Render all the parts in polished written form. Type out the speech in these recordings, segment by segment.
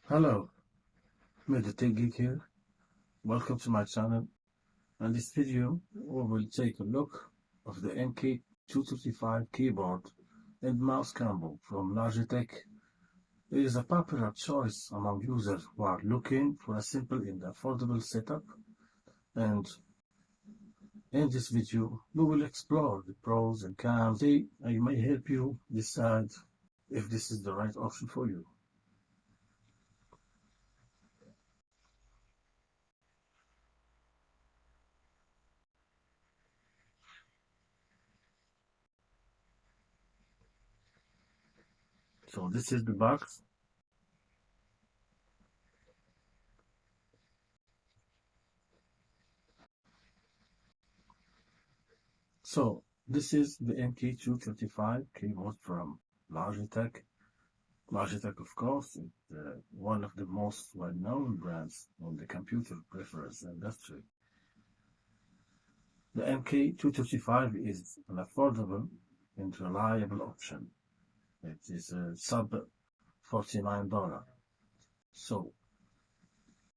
Hello, the TeckeeG here. Welcome to my channel. In this video, we will take a look of the MK235 keyboard and mouse combo from Logitech. It is a popular choice among users who are looking for a simple and affordable setup. And in this video, we will explore the pros and cons. I may help you decide if this is the right option for you. So this is the box. So this is the MK235 keyboard from Logitech. Logitech, of course, is one of the most well-known brands in the computer peripherals industry. The MK235 is an affordable and reliable option. It is sub $49. So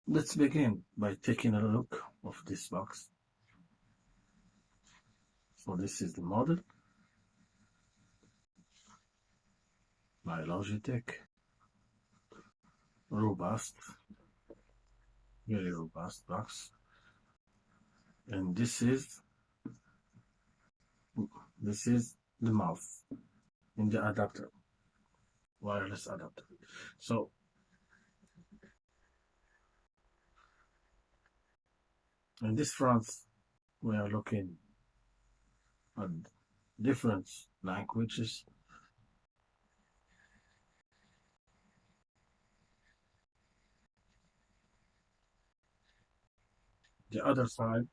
let's begin by taking a look of this box. So this is the model by Logitech. Robust, very robust box. And this is the mouse in the adapter, wireless adapter. So in this front, we are looking at different languages. The other side,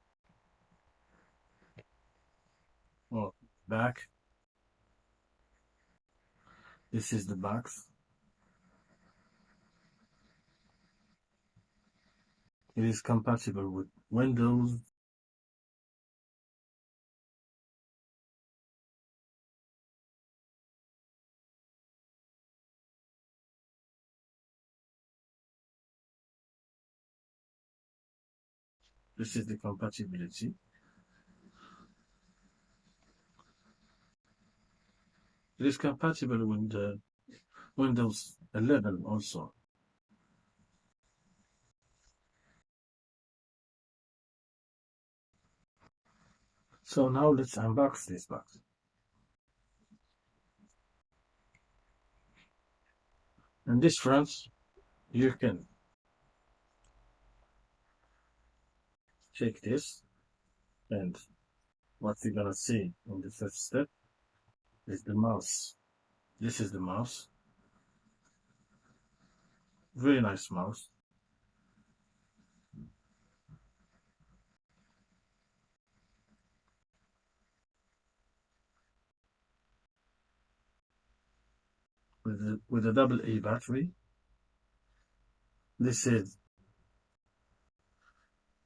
or back, this is the box. It is compatible with Windows, this is the compatibility. It is compatible with the Windows 11 also. So now let's unbox this box. In this front, you can check this, and what you're gonna see in the first step is the mouse. This is the mouse. Very nice mouse. With a double A battery. This is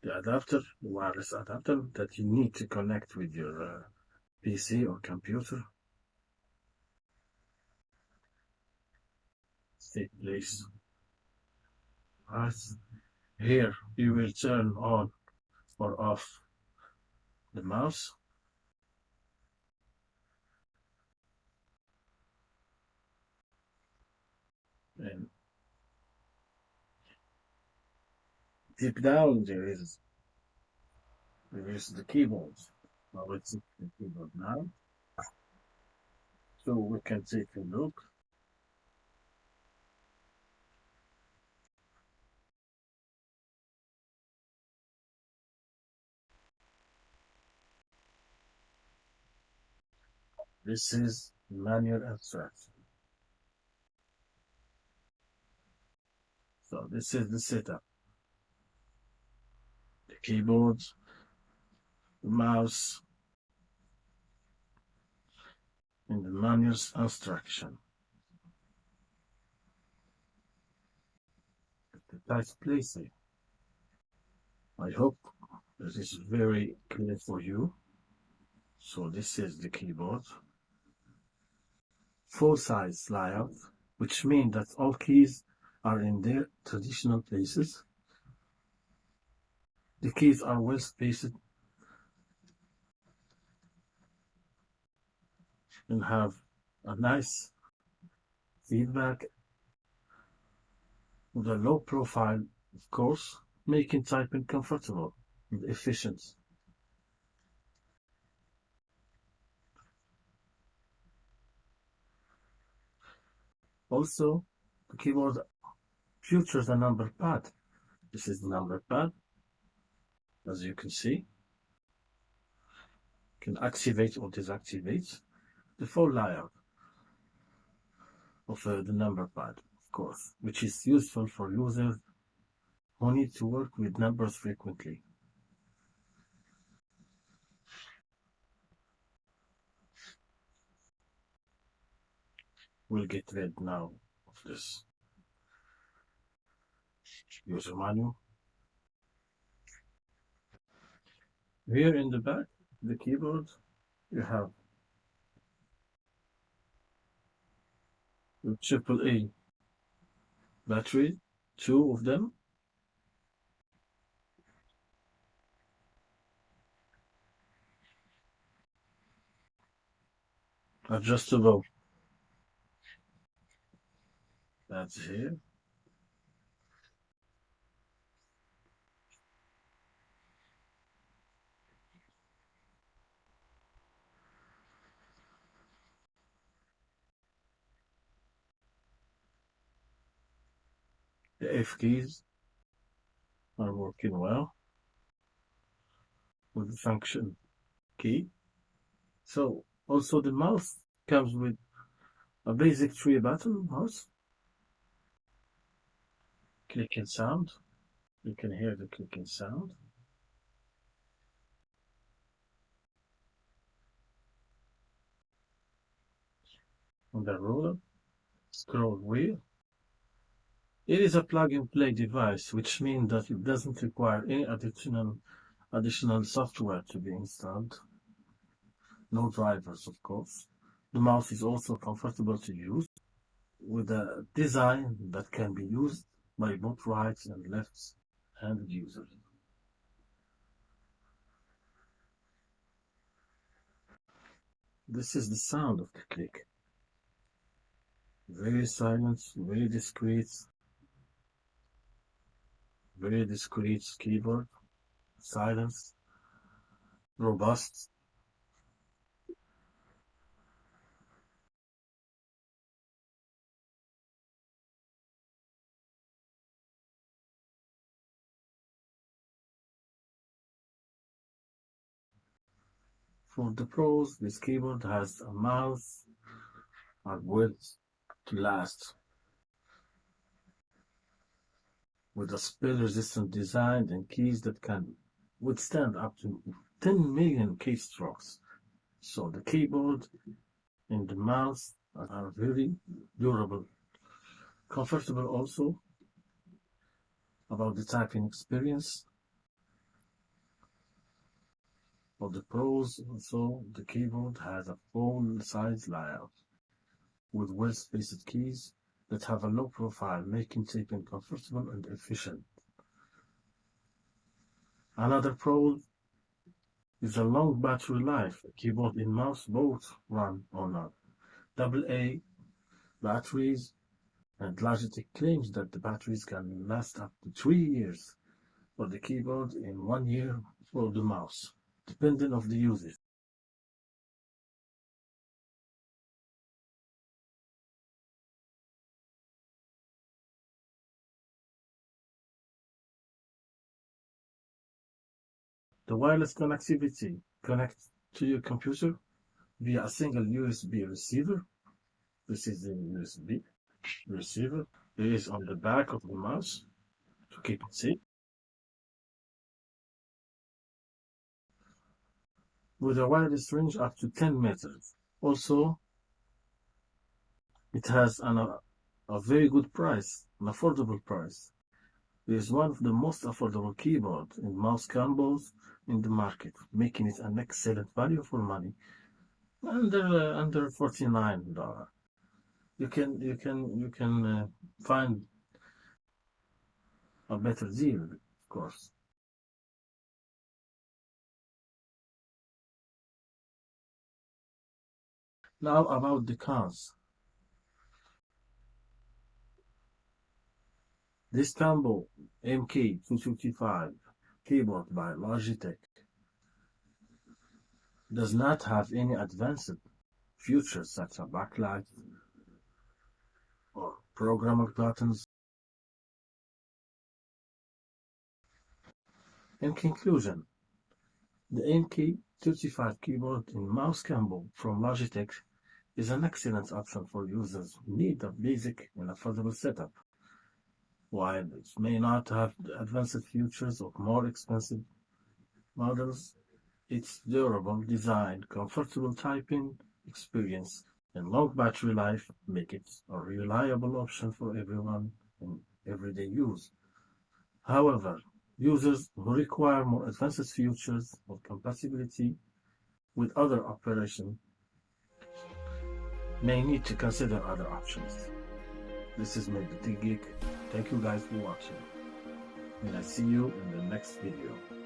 the adapter, the wireless adapter that you need to connect with your PC or computer. Take place. Right here, you will turn on or off the mouse. And deep down there is the keyboard. Now let's see the keyboard now. So we can take a look. This is manual instruction. So this is the setup. The keyboard, the mouse, and the manual instruction. The tight placing. I hope this is very clear for you. So this is the keyboard. Full size layout, which means that all keys are in their traditional places. The keys are well spaced and have a nice feedback with a low profile, of course, making typing comfortable and efficient. Also, the keyboard features a number pad. This is the number pad, as you can see. You can activate or deactivate the full layout of the number pad, of course, which is useful for users who need to work with numbers frequently. We'll get rid now of this user manual. Here in the back, the keyboard, you have the AAA battery, 2 of them. Adjustable. That's here. The F keys are working well with the function key. So also the mouse comes with a basic 3-button mouse. Clicking sound. You can hear the clicking sound. On the roller, scroll wheel. It is a plug-and-play device, which means that it doesn't require any additional software to be installed. No drivers, of course. The mouse is also comfortable to use, with a design that can be used by both right and left-handed users. This is the sound of the click. Very silent, very discreet keyboard. Silence, robust. For the pros, this keyboard has a mouse built to last, with a spill-resistant design and keys that can withstand up to 10 million keystrokes. So the keyboard and the mouse are very durable. Comfortable also. About the typing experience. For the pros, also, the keyboard has a full-size layout with well-spaced keys that have a low profile, making typing comfortable and efficient. Another pro is a long battery life. Keyboard and mouse both run on AA batteries, and Logitech claims that the batteries can last up to 3 years for the keyboard and 1 year for the mouse, depending on the usage. The wireless connectivity connects to your computer via a single USB receiver. This is the USB receiver. It is on the back of the mouse to keep it safe. With a wireless range up to 10 meters. Also, it has a very good price, an affordable price. It is one of the most affordable keyboard and mouse combos in the market, making it an excellent value for money. Under $49. You can find a better deal, of course. Now about the cons. This combo MK235 keyboard by Logitech does not have any advanced features such as backlight or programmable buttons. In conclusion, the MK235 keyboard and mouse combo from Logitech is an excellent option for users who need a basic and affordable setup. While it may not have advanced features of more expensive models, its durable design, comfortable typing experience, and long battery life make it a reliable option for everyone in everyday use. However, users who require more advanced features or compatibility with other operations may need to consider other options. This is TeckeeG. Thank you guys for watching, and I see you in the next video.